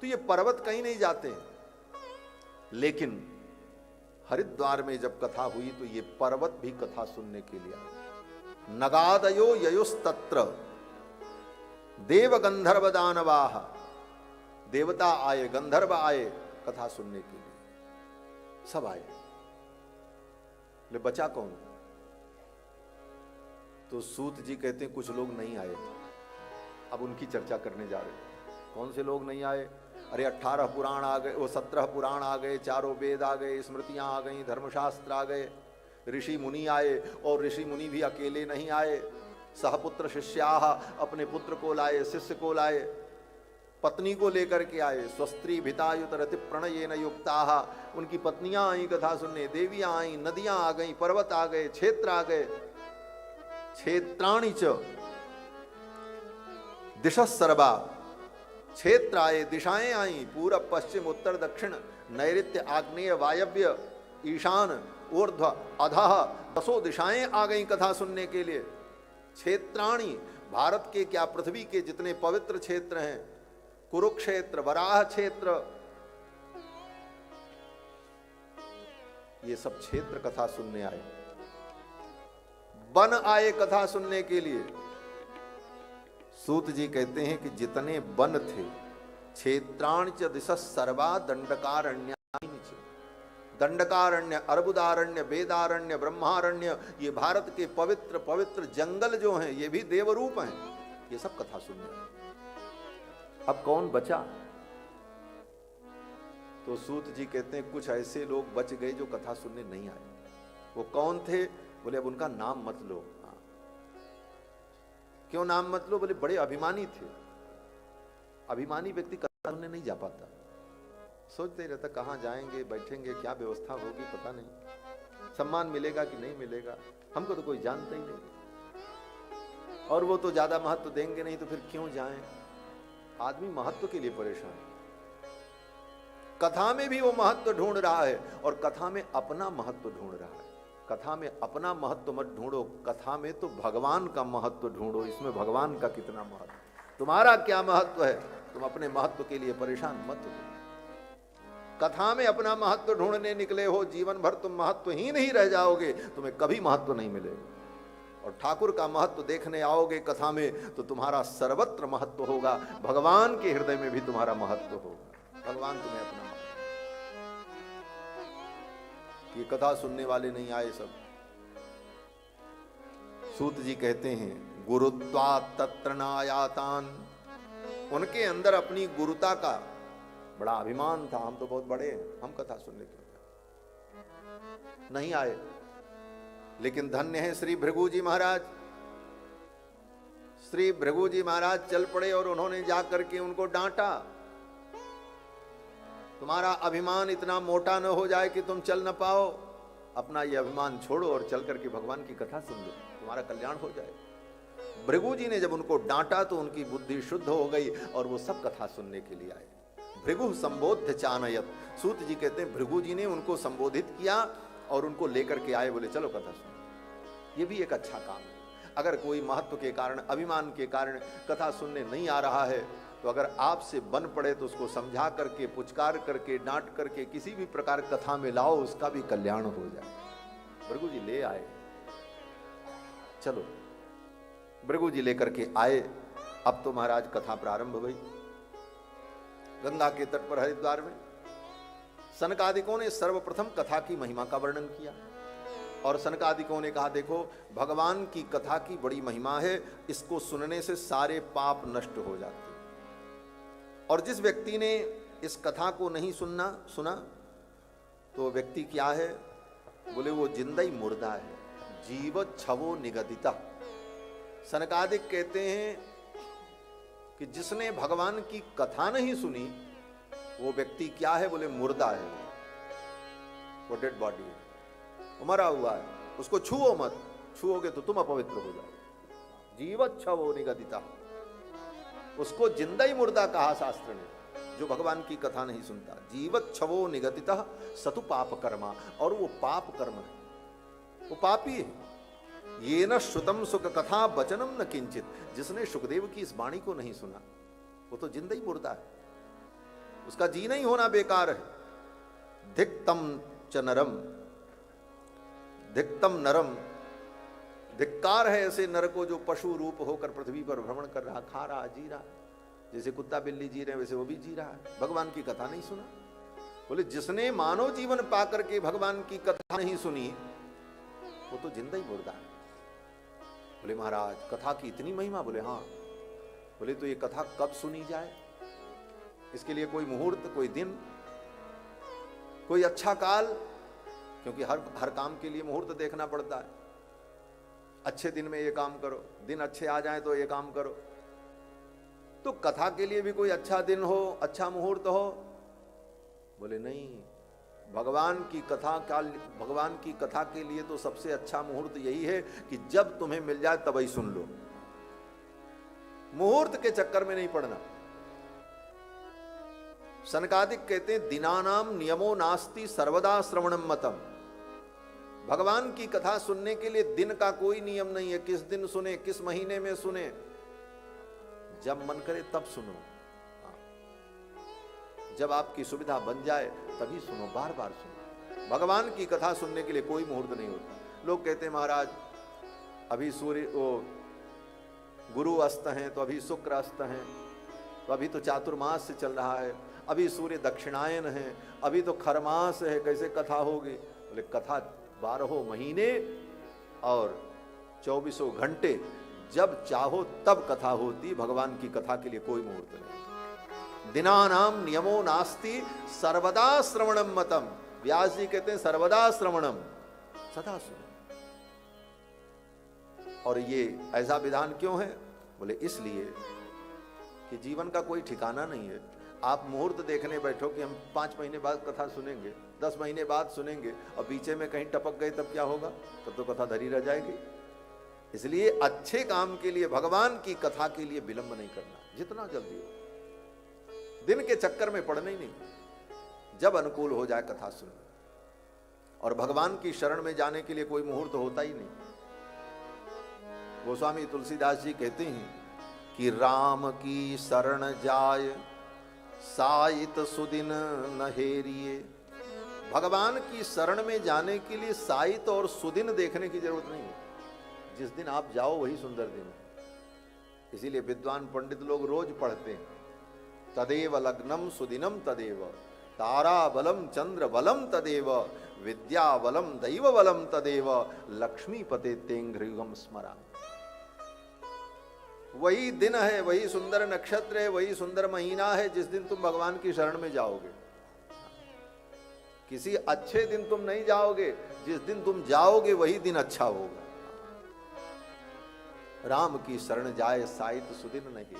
तो ये पर्वत कहीं नहीं जाते, लेकिन हरिद्वार में जब कथा हुई तो ये पर्वत भी कथा सुनने के लिए आए। नगादयो ययुस्तत्र देव गंधर्व दानवाह, देवता आए, गंधर्व आए कथा सुनने के लिए, सब आए। ले बचा कौन? तो सूत जी कहते हैं कुछ लोग नहीं आए। अब उनकी चर्चा करने जा रहे हैं। कौन से लोग नहीं आए? अरे 18 पुराण आ गए, वो 17 पुराण आ गए, चारों वेद आ गए, स्मृतियां आ गई, धर्मशास्त्र आ गए, ऋषि मुनि आए। और ऋषि मुनि भी अकेले नहीं आए, सहपुत्र शिष्याः, अपने पुत्र को लाए, शिष्य को लाए, पत्नी को लेकर के आए। स्वस्त्री भितायुत रति प्रणयेन युक्ताः, उनकी पत्नियां आई कथा सुनने, देवियां आई, नदियां आ गई, पर्वत आ गए, क्षेत्र आ गए। क्षेत्राणि च दिशः सर्वा, क्षेत्र आए, दिशाएं आई, पूरब पश्चिम उत्तर दक्षिण नैऋत्य आग्नेय वायव्य ईशान ऊर्ध्व अधः, 10 दिशाएं आ गई कथा सुनने के लिए। क्षेत्राणि, भारत के क्या पृथ्वी के जितने पवित्र क्षेत्र हैं, कुरुक्षेत्र, वराह क्षेत्र, ये सब क्षेत्र कथा सुनने आए। वन आए कथा सुनने के लिए। सूत जी कहते हैं कि जितने वन थे, क्षेत्राण च दिशः सर्वा दंडकारण्य, दंडकारण्य, अर्बुदारण्य, वेदारण्य, ब्रह्मारण्य, ये भारत के पवित्र पवित्र जंगल जो हैं, ये भी देवरूप हैं। ये सब कथा सुनने। अब कौन बचा? तो सूत जी कहते हैं कुछ ऐसे लोग बच गए जो कथा सुनने नहीं आए। वो कौन थे? बोले अब उनका नाम मत लो। क्यों नाम मत लो? बोले बड़े अभिमानी थे। अभिमानी व्यक्ति कथा सुनने नहीं जा पाता, सोचते रहता कहां जाएंगे, बैठेंगे, क्या व्यवस्था होगी, पता नहीं, सम्मान मिलेगा कि नहीं मिलेगा, हमको तो कोई जानता ही नहीं, और वो तो ज्यादा महत्व देंगे नहीं, तो फिर क्यों जाएं। आदमी महत्व के लिए परेशान है। कथा में भी वो महत्व ढूंढ रहा है, और कथा में अपना महत्व ढूंढ रहा है। कथा में अपना महत्व मत ढूंढो, कथा में तो भगवान का महत्व ढूंढो। इसमें भगवान का कितना महत्व, तुम्हारा क्या महत्व है, तुम अपने महत्व के लिए परेशान मत हो। कथा में अपना महत्व ढूंढने निकले हो, जीवन भर तुम महत्वहीन ही रह जाओगे, तुम्हें कभी महत्व नहीं मिलेगा। और ठाकुर का महत्व देखने आओगे कथा में, तो तुम्हारा सर्वत्र महत्व होगा, भगवान के हृदय में भी तुम्हारा महत्व होगा। भगवान तुम्हें अपना, ये कथा सुनने वाले नहीं आए सब। सूत जी कहते हैं गुरुत्वात् तत्र नायातान, उनके अंदर अपनी गुरुता का बड़ा अभिमान था, हम तो बहुत बड़े हैं, हम कथा सुनने क्यों नहीं आए। लेकिन धन्य है श्री भृगु जी महाराज। श्री भृगु जी महाराज चल पड़े और उन्होंने जाकर के उनको डांटा, तुम्हारा अभिमान इतना मोटा न हो जाए कि तुम चल न पाओ, अपना ये अभिमान छोड़ो और चल करके भगवान की कथा सुन लो, तुम्हारा कल्याण हो जाए। भृगु जी ने जब उनको डांटा तो उनकी बुद्धि शुद्ध हो गई और वो सब कथा सुनने के लिए आए। भृगु संबोध्य चानयत, सूत जी कहते हैं भृगु जी ने उनको संबोधित किया और उनको लेकर के आए, बोले चलो कथा सुनो। ये भी एक अच्छा काम है। अगर कोई महत्व के कारण, अभिमान के कारण कथा सुनने नहीं आ रहा है, तो अगर आपसे बन पड़े तो उसको समझा करके, पुचकार करके, डांट करके किसी भी प्रकार कथा में लाओ, उसका भी कल्याण हो जाए। भृगु जी ले आए, चलो भृगु जी लेकर के आए। अब तो महाराज कथा प्रारंभ हुई। गंगा के तट पर हरिद्वार में सनकादिकों ने सर्वप्रथम कथा की महिमा का वर्णन किया, और सनकादिकों ने कहा देखो भगवान की कथा की बड़ी महिमा है, इसको सुनने से सारे पाप नष्ट हो जाते हैं। और जिस व्यक्ति ने इस कथा को नहीं सुना तो व्यक्ति क्या है? बोले वो जिंदा ही मुर्दा है, जीव छवो निगदिता। सनकादिक कहते हैं कि जिसने भगवान की कथा नहीं सुनी वो व्यक्ति क्या है? बोले मुर्दा है, वो डेड बॉडी है, वो मरा हुआ है, उसको छुओ मत, छुओगे तो तुम अपवित्र हो जाओ। जीवच्छवो निगदिता, उसको जिंदा ही मुर्दा कहा शास्त्र ने, जो भगवान की कथा नहीं सुनता। जीवच्छवो निगदितः सतु पाप कर्मा, और वो पाप कर्म है, वो पापी है। ये न श्रुतम सुख कथा वचनम न किंचित, जिसने सुखदेव की इस वाणी को नहीं सुना वो तो जिंदा ही मुर्दा है। उसका जीना ही होना बेकार है। धिक्तम च नरम, धिक्तम नरम, धिक्कार है ऐसे नर को जो पशु रूप होकर पृथ्वी पर भ्रमण कर रहा, खा रहा, जी रहा, जैसे कुत्ता बिल्ली जी रहे हैं वैसे वो भी जी रहा है, भगवान की कथा नहीं सुना। बोले जिसने मानव जीवन पाकर के भगवान की कथा नहीं सुनी वो तो जिंदा ही मुर्दा है। बोले महाराज कथा की इतनी महिमा? बोले हाँ। बोले तो ये कथा कब सुनी जाए? इसके लिए कोई मुहूर्त, कोई दिन, कोई अच्छा काल? क्योंकि हर काम के लिए मुहूर्त देखना पड़ता है। अच्छे दिन में ये काम करो, दिन अच्छे आ जाए तो ये काम करो। तो कथा के लिए भी कोई अच्छा दिन हो, अच्छा मुहूर्त हो? बोले नहीं, भगवान की कथा के लिए तो सबसे अच्छा मुहूर्त यही है कि जब तुम्हें मिल जाए तभी सुन लो। मुहूर्त के चक्कर में नहीं पड़ना। सनकादिक कहते हैं दिनानाम नियमो नास्ति सर्वदा श्रवणम मतम। भगवान की कथा सुनने के लिए दिन का कोई नियम नहीं है, किस दिन सुने, किस महीने में सुने, जब मन करे तब सुनो। जब आपकी सुविधा बन जाए तभी सुनो, बार बार सुनो। भगवान की कथा सुनने के लिए कोई मुहूर्त नहीं होता। लोग कहते हैं महाराज अभी गुरु अस्त हैं, तो अभी शुक्र अस्त हैं, तो अभी तो चातुर्मास से चल रहा है, अभी सूर्य दक्षिणायन है, अभी तो खरमास है, कैसे कथा होगी? बोले कथा 12 महीने और 24 घंटे, जब चाहो तब कथा होती। भगवान की कथा के लिए कोई मुहूर्त नहीं। दिनानाम नियमो नास्ति सर्वदा श्रवणम मतम। व्यास जी कहते हैं सर्वदा श्रवणम, सदा सुनो। और ये ऐसा विधान क्यों है? बोले इसलिए कि जीवन का कोई ठिकाना नहीं है। आप मुहूर्त देखने बैठो कि हम 5 महीने बाद कथा सुनेंगे, 10 महीने बाद सुनेंगे, और बीचे में कहीं टपक गए तब क्या होगा? तब तो कथा धरी रह जाएगी। इसलिए अच्छे काम के लिए, भगवान की कथा के लिए विलंब नहीं करना, जितना जल्दी हो। दिन के चक्कर में पड़ना ही नहीं, जब अनुकूल हो जाए कथा सुनना। और भगवान की शरण में जाने के लिए कोई मुहूर्त होता ही नहीं। गोस्वामी तुलसीदास जी कहते हैं कि राम की शरण जाय साइत सुदिन न हेरिए। भगवान की शरण में जाने के लिए साइत और सुदिन देखने की जरूरत नहीं है। जिस दिन आप जाओ वही सुंदर दिन है। इसीलिए विद्वान पंडित लोग रोज पढ़ते हैं तदेव लग्नम सुदिनम तदेव, तारा बलम चंद्र बलम तदेव, विद्या बलम दैव बलम तदेव, लक्ष्मी पते तेंघ्रियुगम स्मरा। वही दिन है, वही सुंदर नक्षत्र है, वही सुंदर महीना है जिस दिन तुम भगवान की शरण में जाओगे। किसी अच्छे दिन तुम नहीं जाओगे, जिस दिन तुम जाओगे वही दिन अच्छा होगा। राम की शरण जाए साइत सुदिन नहीं।